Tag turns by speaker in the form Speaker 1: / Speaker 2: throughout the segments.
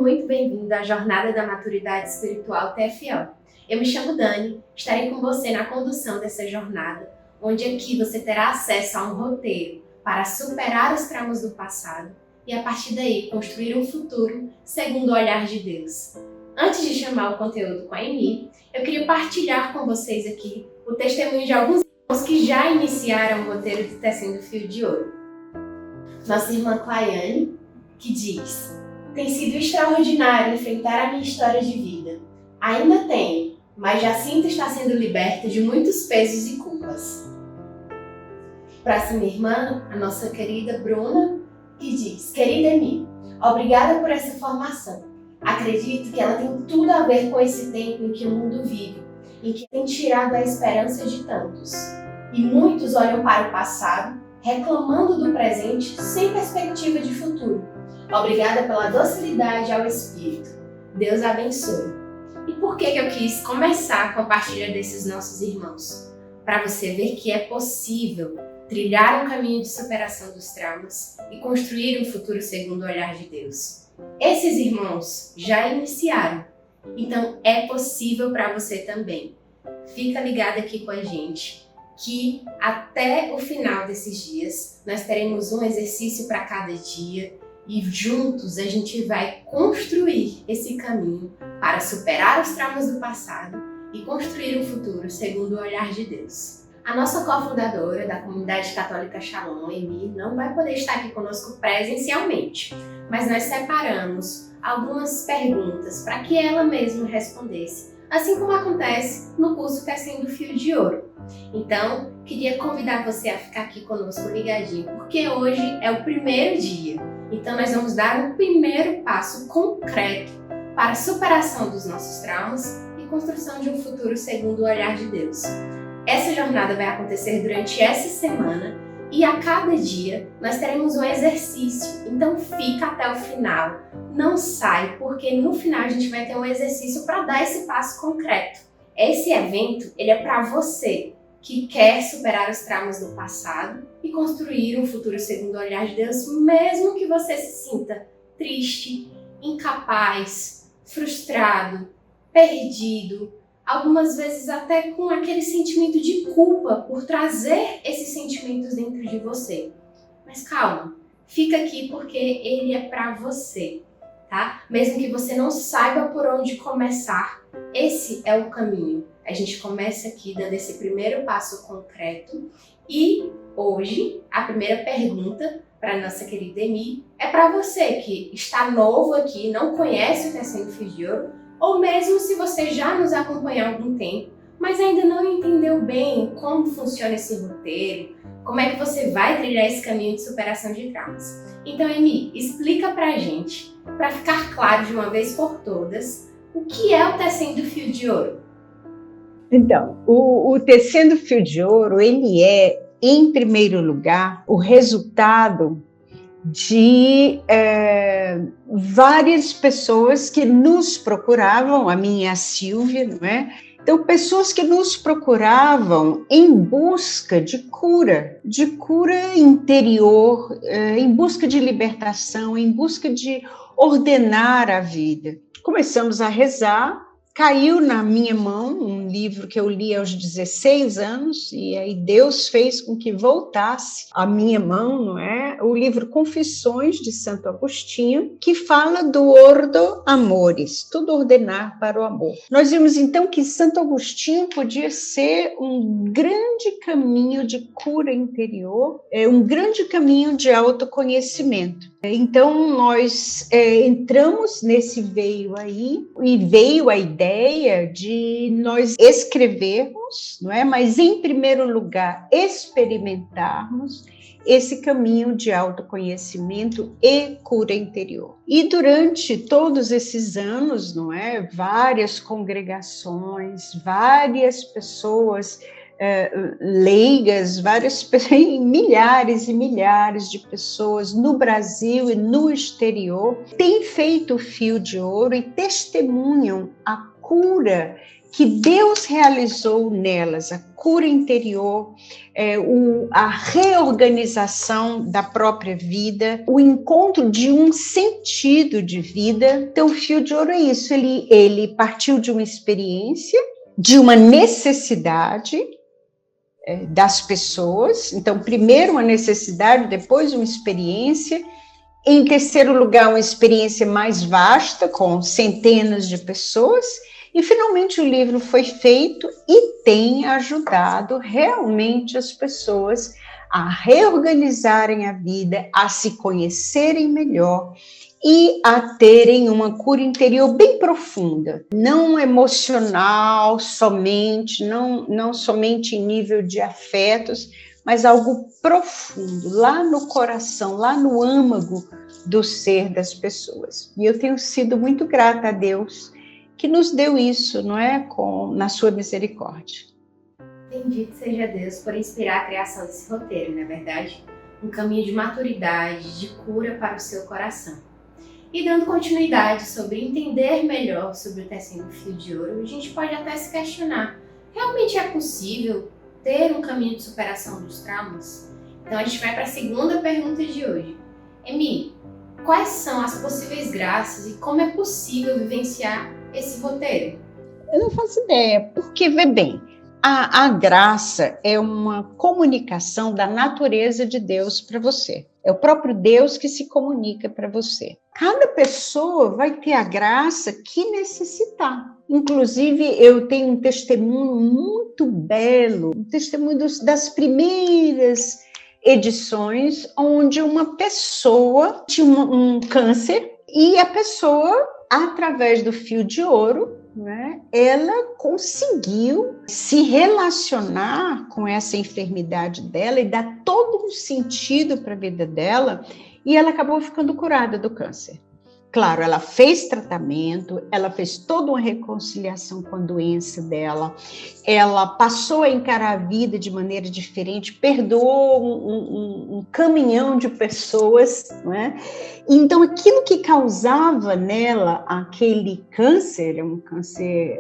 Speaker 1: muito bem-vindo à Jornada da Maturidade Espiritual TFO. Eu me chamo Dani, estarei com você na condução dessa jornada, onde aqui você terá acesso a um roteiro para superar os traumas do passado e, a partir daí, construir um futuro segundo o olhar de Deus. Antes de chamar o conteúdo com a Emi, eu queria partilhar com vocês aqui o testemunho de alguns irmãos que já iniciaram o roteiro de Tecendo Fio de Ouro. Nossa irmã Claiane, que diz: tem sido extraordinário enfrentar a minha história de vida. Ainda tenho, mas já sinto estar sendo liberta de muitos pesos e culpas. Próxima irmã, a nossa querida Bruna, que diz: querida Emi, obrigada por essa formação. Acredito que ela tem tudo a ver com esse tempo em que o mundo vive, em que tem tirado a esperança de tantos. E muitos olham para o passado, reclamando do presente sem perspectiva de futuro. Obrigada pela docilidade ao Espírito. Deus abençoe. E por que eu quis começar com a partilha desses nossos irmãos? Para você ver que é possível trilhar um caminho de superação dos traumas e construir um futuro segundo o olhar de Deus. Esses irmãos já iniciaram, então é possível para você também. Fica ligado aqui com a gente, que até o final desses dias nós teremos um exercício para cada dia e juntos a gente vai construir esse caminho para superar os traumas do passado e construir um futuro segundo o olhar de Deus. A nossa cofundadora da Comunidade Católica Shalom, Emi, não vai poder estar aqui conosco presencialmente, mas nós separamos algumas perguntas para que ela mesma respondesse, assim como acontece no curso Tecendo Fio de Ouro. Então, queria convidar você a ficar aqui conosco ligadinho, porque hoje é o primeiro dia. Então, nós vamos dar um primeiro passo concreto para a superação dos nossos traumas e construção de um futuro segundo o olhar de Deus. Essa jornada vai acontecer durante essa semana e a cada dia nós teremos um exercício. Então, fica até o final, não sai, porque no final a gente vai ter um exercício para dar esse passo concreto. Esse evento, ele é para você que quer superar os traumas do passado e construir um futuro segundo o olhar de Deus, mesmo que você se sinta triste, incapaz, frustrado, perdido, algumas vezes até com aquele sentimento de culpa por trazer esses sentimentos dentro de você. Mas calma, fica aqui porque ele é para você, tá? Mesmo que você não saiba por onde começar, esse é o caminho. A gente começa aqui dando esse primeiro passo concreto e hoje a primeira pergunta para nossa querida Emi é para você que está novo aqui, não conhece o Tecendo Fio de Ouro, ou mesmo se você já nos acompanha há algum tempo, mas ainda não entendeu bem como funciona esse roteiro, como é que você vai trilhar esse caminho de superação de traumas. Então, Emi, explica pra gente, para ficar claro de uma vez por todas, o que é o Tecendo Fio de Ouro?
Speaker 2: Então, o Tecendo Fio de Ouro, ele é, em primeiro lugar, o resultado de várias pessoas que nos procuravam, a minha e a Silvia, não é? Então, pessoas que nos procuravam em busca de cura interior, em busca de libertação, em busca de ordenar a vida. Começamos a rezar. Caiu na minha mão um livro que eu li aos 16 anos, e aí Deus fez com que voltasse à minha mão, não é? O livro Confissões de Santo Agostinho, que fala do Ordo Amoris, tudo ordenar para o amor. Nós vimos então que Santo Agostinho podia ser um grande caminho de cura interior, um grande caminho de autoconhecimento. Então, nós entramos nesse veio aí, e veio a ideia de nós escrevermos, não é? Mas, em primeiro lugar, experimentarmos esse caminho de autoconhecimento e cura interior. E durante todos esses anos, não é? Várias congregações, várias pessoas leigas, milhares e milhares de pessoas no Brasil e no exterior têm feito o fio de ouro e testemunham a cura que Deus realizou nelas, a cura interior, a reorganização da própria vida, o encontro de um sentido de vida. Então, o Fio de Ouro é isso, ele partiu de uma experiência, de uma necessidade das pessoas. Então, primeiro uma necessidade, depois uma experiência. Em terceiro lugar, uma experiência mais vasta, com centenas de pessoas. E, finalmente, o livro foi feito e tem ajudado realmente as pessoas a reorganizarem a vida, a se conhecerem melhor e a terem uma cura interior bem profunda, não emocional somente, não somente em nível de afetos, mas algo profundo, lá no coração, lá no âmago do ser das pessoas. E eu tenho sido muito grata a Deus que nos deu isso, não é? Na sua misericórdia.
Speaker 1: Bendito seja Deus por inspirar a criação desse roteiro, não é verdade? Um caminho de maturidade, de cura para o seu coração. E dando continuidade sobre entender melhor sobre o tecido do fio de ouro, a gente pode até se questionar, realmente é possível ter um caminho de superação dos traumas? Então a gente vai para a segunda pergunta de hoje. Emi, quais são as possíveis graças e como é possível vivenciar esse roteiro?
Speaker 2: Eu não faço ideia, porque, vê bem, a graça é uma comunicação da natureza de Deus para você. É o próprio Deus que se comunica para você. Cada pessoa vai ter a graça que necessitar. Inclusive, eu tenho um testemunho muito belo, um testemunho das primeiras edições, onde uma pessoa tinha um câncer e a pessoa, através do fio de ouro, né, ela conseguiu se relacionar com essa enfermidade dela e dar todo um sentido para a vida dela, e ela acabou ficando curada do câncer. Claro, ela fez tratamento, ela fez toda uma reconciliação com a doença dela, ela passou a encarar a vida de maneira diferente, perdoou um caminhão de pessoas, não é? Então, aquilo que causava nela aquele câncer, um câncer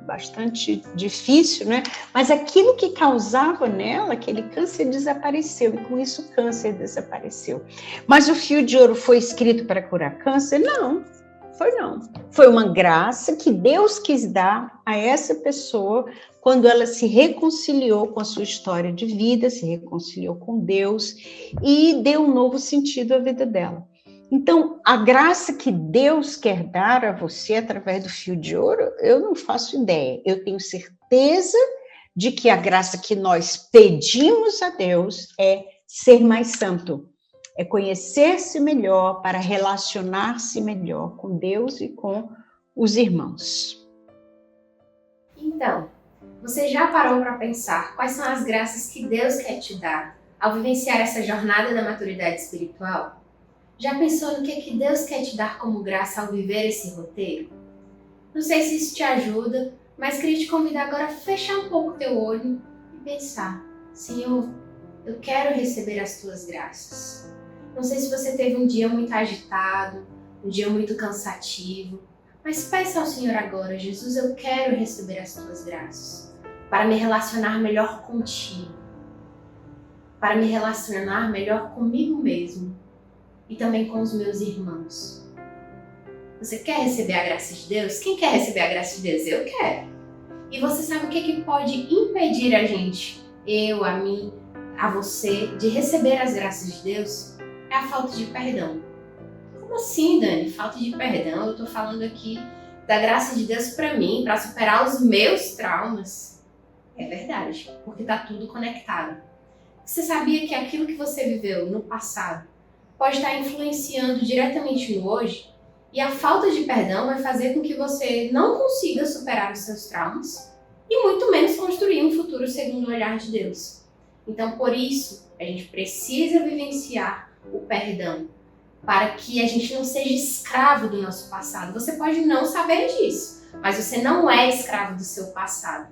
Speaker 2: bastante difícil, né? Mas aquilo que causava nela, aquele câncer desapareceu, e com isso o câncer desapareceu. Mas o fio de ouro foi escrito para curar câncer? Não. Foi uma graça que Deus quis dar a essa pessoa quando ela se reconciliou com a sua história de vida, se reconciliou com Deus e deu um novo sentido à vida dela. Então, a graça que Deus quer dar a você através do fio de ouro, eu não faço ideia. Eu tenho certeza de que a graça que nós pedimos a Deus é ser mais santo, é conhecer-se melhor para relacionar-se melhor com Deus e com os irmãos.
Speaker 1: Então, você já parou para pensar quais são as graças que Deus quer te dar ao vivenciar essa jornada da maturidade espiritual? Já pensou no que Deus quer te dar como graça ao viver esse roteiro? Não sei se isso te ajuda, mas queria te convidar agora a fechar um pouco o teu olho e pensar: Senhor, eu quero receber as tuas graças. Não sei se você teve um dia muito agitado, um dia muito cansativo, mas peça ao Senhor agora: Jesus, eu quero receber as tuas graças para me relacionar melhor contigo, para me relacionar melhor comigo mesmo e também com os meus irmãos. Você quer receber a graça de Deus? Quem quer receber a graça de Deus? Eu quero. E você sabe o que pode impedir a gente, eu, a mim, a você, de receber as graças de Deus? É a falta de perdão. Como assim, Dani? Falta de perdão? Eu estou falando aqui da graça de Deus para mim, para superar os meus traumas. É verdade, porque está tudo conectado. Você sabia que aquilo que você viveu no passado pode estar influenciando diretamente no hoje? E a falta de perdão vai fazer com que você não consiga superar os seus traumas e muito menos construir um futuro segundo o olhar de Deus. Então, por isso, a gente precisa vivenciar o perdão para que a gente não seja escravo do nosso passado. Você pode não saber disso, mas você não é escravo do seu passado,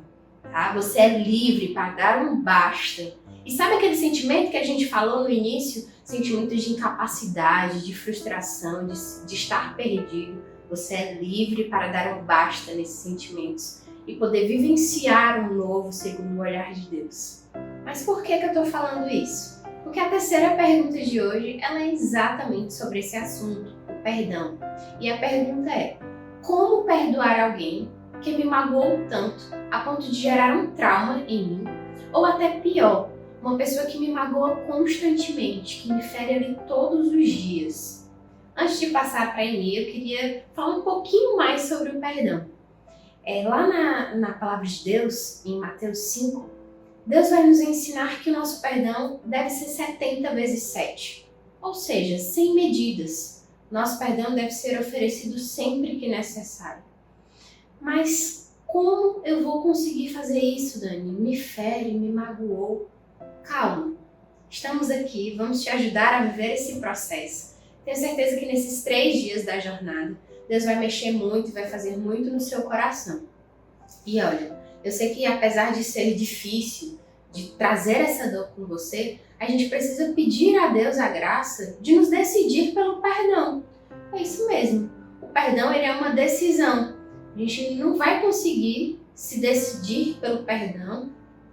Speaker 1: tá? Você é livre para dar um basta. E sabe aquele sentimento que a gente falou no início? Sentimento de incapacidade, de frustração, de estar perdido. Você é livre para dar um basta nesses sentimentos e poder vivenciar um novo segundo o olhar de Deus. Mas por que eu estou falando isso? Porque a terceira pergunta de hoje ela é exatamente sobre esse assunto, o perdão. E a pergunta é: como perdoar alguém que me magoou tanto a ponto de gerar um trauma em mim? Ou até pior, uma pessoa que me magoa constantemente, que me fere ali todos os dias. Antes de passar para a Eni, eu queria falar um pouquinho mais sobre o perdão. Lá na palavra de Deus, em Mateus 5, Deus vai nos ensinar que o nosso perdão deve ser 70 vezes 7, ou seja, sem medidas. Nosso perdão deve ser oferecido sempre que necessário. Mas como eu vou conseguir fazer isso, Dani? Me fere, me magoou. Calma, estamos aqui, vamos te ajudar a viver esse processo. Tenho certeza que nesses 3 dias da jornada, Deus vai mexer muito e vai fazer muito no seu coração. E olha, eu sei que apesar de ser difícil, de trazer essa dor com você, a gente precisa pedir a Deus a graça de nos decidir pelo perdão. É isso mesmo, o perdão ele é uma decisão. A gente não vai conseguir se decidir pelo perdão,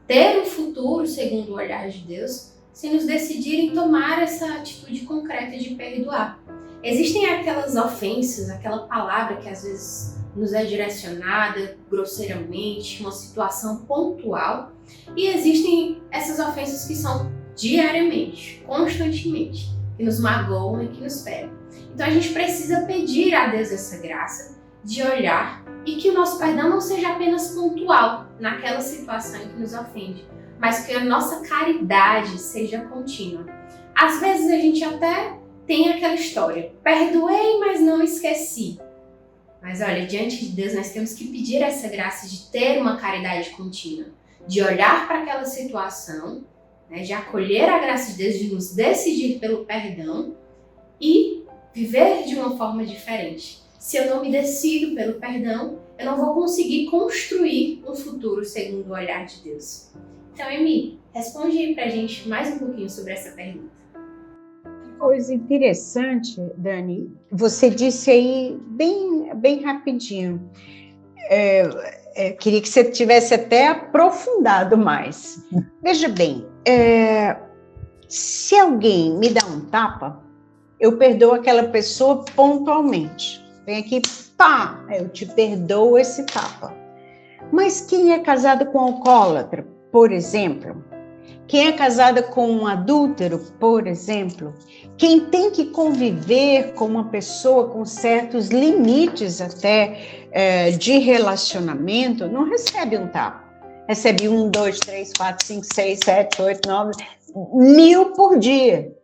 Speaker 1: ter um futuro segundo o olhar de Deus, se nos decidirem tomar essa atitude concreta de perdoar. Existem aquelas ofensas, aquela palavra que às vezes nos é direcionada grosseiramente, uma situação pontual, e existem essas ofensas que são diariamente, constantemente, que nos magoam e que nos ferem. Então a gente precisa pedir a Deus essa graça de olhar e que o nosso perdão não seja apenas pontual naquela situação que nos ofende, mas que a nossa caridade seja contínua. Às vezes a gente até tem aquela história, perdoei, mas não esqueci. Mas olha, diante de Deus nós temos que pedir essa graça de ter uma caridade contínua, de olhar para aquela situação, né, de acolher a graça de Deus, de nos decidir pelo perdão e viver de uma forma diferente. Se eu não me decido pelo perdão, eu não vou conseguir construir um futuro segundo o olhar de Deus. Então, Emi, responde aí pra gente mais um pouquinho sobre essa pergunta.
Speaker 2: Coisa interessante, Dani, você disse aí bem rapidinho. Queria que você tivesse até aprofundado mais. Veja bem, se alguém me dá um tapa, eu perdoo aquela pessoa pontualmente. Vem aqui, pá, eu te perdoo esse tapa. Mas quem é casado com um alcoólatra, por exemplo, quem é casada com um adúltero, por exemplo, quem tem que conviver com uma pessoa com certos limites até de relacionamento, não recebe um tapa. Recebe 1, 2, 3, 4, 5, 6, 7, 8, 9, 1000 por dia.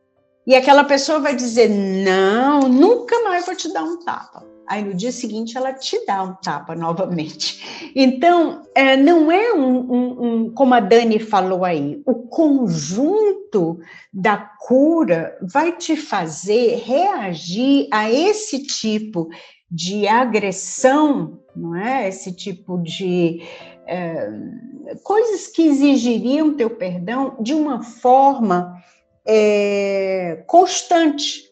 Speaker 2: E aquela pessoa vai dizer, não, nunca mais vou te dar um tapa. Aí no dia seguinte ela te dá um tapa novamente. Então, não é como a Dani falou aí, o conjunto da cura vai te fazer reagir a esse tipo de agressão, não é? Esse tipo de coisas que exigiriam teu perdão de uma forma constante.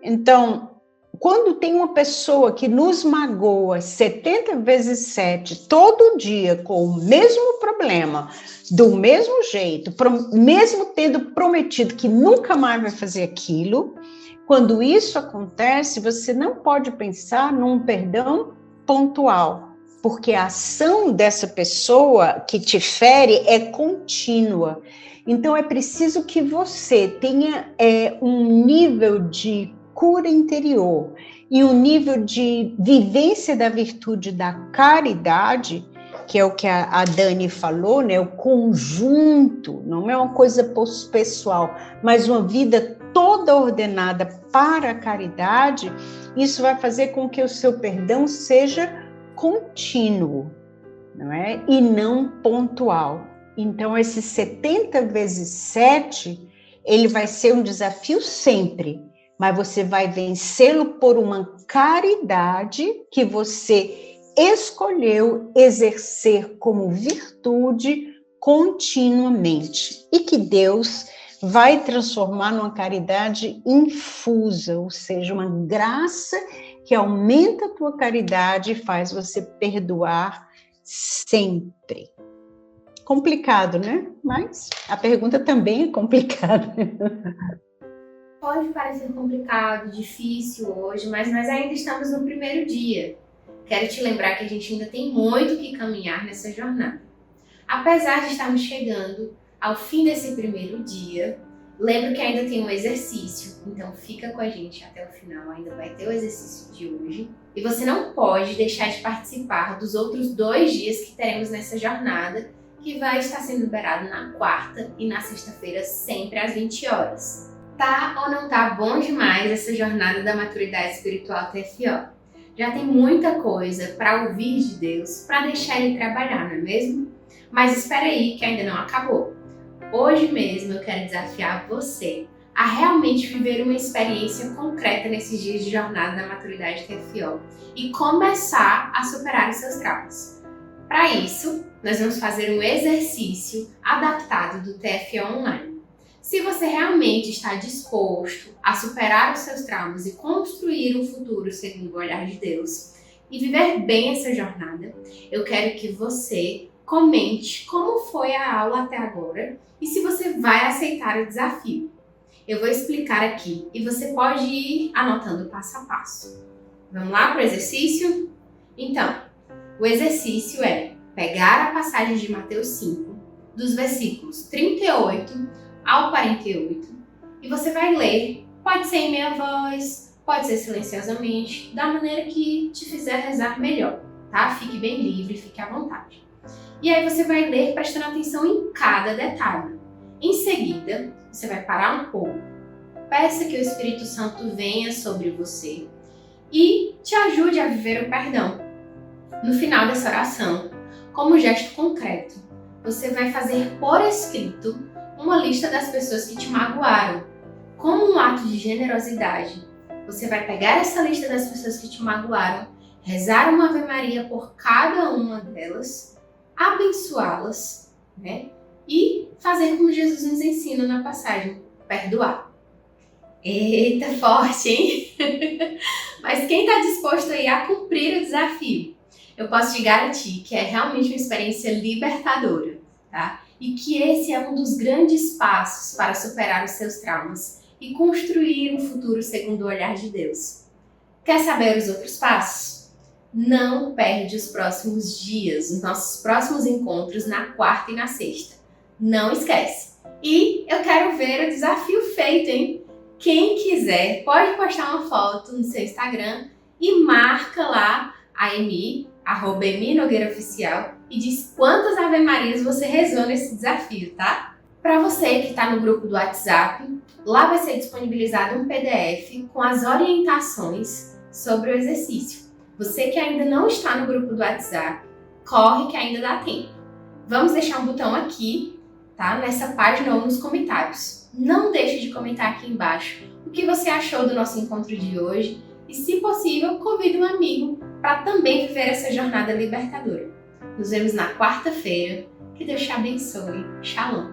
Speaker 2: Então, quando tem uma pessoa que nos magoa 70 vezes 7, todo dia, com o mesmo problema, do mesmo jeito, mesmo tendo prometido que nunca mais vai fazer aquilo, quando isso acontece, você não pode pensar num perdão pontual, porque a ação dessa pessoa que te fere é contínua. Então, é preciso que você tenha um nível de cura interior e um nível de vivência da virtude da caridade, que é o que a Dani falou, né? O conjunto, não é uma coisa pessoal, mas uma vida toda ordenada para a caridade. Isso vai fazer com que o seu perdão seja contínuo, não é? E não pontual. Então, esse 70 vezes 7, ele vai ser um desafio sempre, mas você vai vencê-lo por uma caridade que você escolheu exercer como virtude continuamente e que Deus vai transformar numa caridade infusa, ou seja, uma graça que aumenta a tua caridade e faz você perdoar sempre. Complicado, né? Mas a pergunta também é complicada.
Speaker 1: Pode parecer complicado, difícil hoje, mas nós ainda estamos no primeiro dia. Quero te lembrar que a gente ainda tem muito que caminhar nessa jornada. Apesar de estarmos chegando ao fim desse primeiro dia, lembro que ainda tem um exercício, então fica com a gente até o final, ainda vai ter o exercício de hoje. E você não pode deixar de participar dos outros 2 dias que teremos nessa jornada, que vai estar sendo liberado na quarta e na sexta-feira, sempre às 20 horas. Tá ou não tá bom demais essa jornada da maturidade espiritual TFO? Já tem muita coisa para ouvir de Deus, para deixar Ele trabalhar, não é mesmo? Mas espera aí que ainda não acabou. Hoje mesmo eu quero desafiar você a realmente viver uma experiência concreta nesses dias de jornada da maturidade TFO e começar a superar os seus traumas. Para isso, nós vamos fazer um exercício adaptado do TFO Online. Se você realmente está disposto a superar os seus traumas e construir um futuro segundo o olhar de Deus e viver bem essa jornada, eu quero que você comente como foi a aula até agora e se você vai aceitar o desafio. Eu vou explicar aqui e você pode ir anotando passo a passo. Vamos lá para o exercício? Então, o exercício é pegar a passagem de Mateus 5, dos versículos 38 ao 48, e você vai ler, pode ser em meia voz, pode ser silenciosamente, da maneira que te fizer rezar melhor, tá? Fique bem livre, fique à vontade. E aí você vai ler prestando atenção em cada detalhe. Em seguida, você vai parar um pouco, peça que o Espírito Santo venha sobre você e te ajude a viver o perdão. No final dessa oração, como gesto concreto, você vai fazer por escrito uma lista das pessoas que te magoaram. Como um ato de generosidade, você vai pegar essa lista das pessoas que te magoaram, rezar uma Ave Maria por cada uma delas, abençoá-las, né? E fazer como Jesus nos ensina na passagem, perdoar. Eita, forte, hein? Mas quem está disposto aí a cumprir o desafio? Eu posso te garantir que é realmente uma experiência libertadora, tá? E que esse é um dos grandes passos para superar os seus traumas e construir um futuro segundo o olhar de Deus. Quer saber os outros passos? Não perde os próximos dias, os nossos próximos encontros na quarta e na sexta. Não esquece. E eu quero ver o desafio feito, hein? Quem quiser pode postar uma foto no seu Instagram e marca lá a Emi, @EmiNogueiraOficial, e diz quantas Ave Marias você rezou nesse desafio, tá? Para você que está no grupo do WhatsApp, lá vai ser disponibilizado um PDF com as orientações sobre o exercício. Você que ainda não está no grupo do WhatsApp, corre que ainda dá tempo. Vamos deixar um botão aqui, tá? Nessa página ou nos comentários. Não deixe de comentar aqui embaixo o que você achou do nosso encontro de hoje e, se possível, convide um amigo para também viver essa jornada libertadora. Nos vemos na quarta-feira. Que Deus te abençoe. Shalom.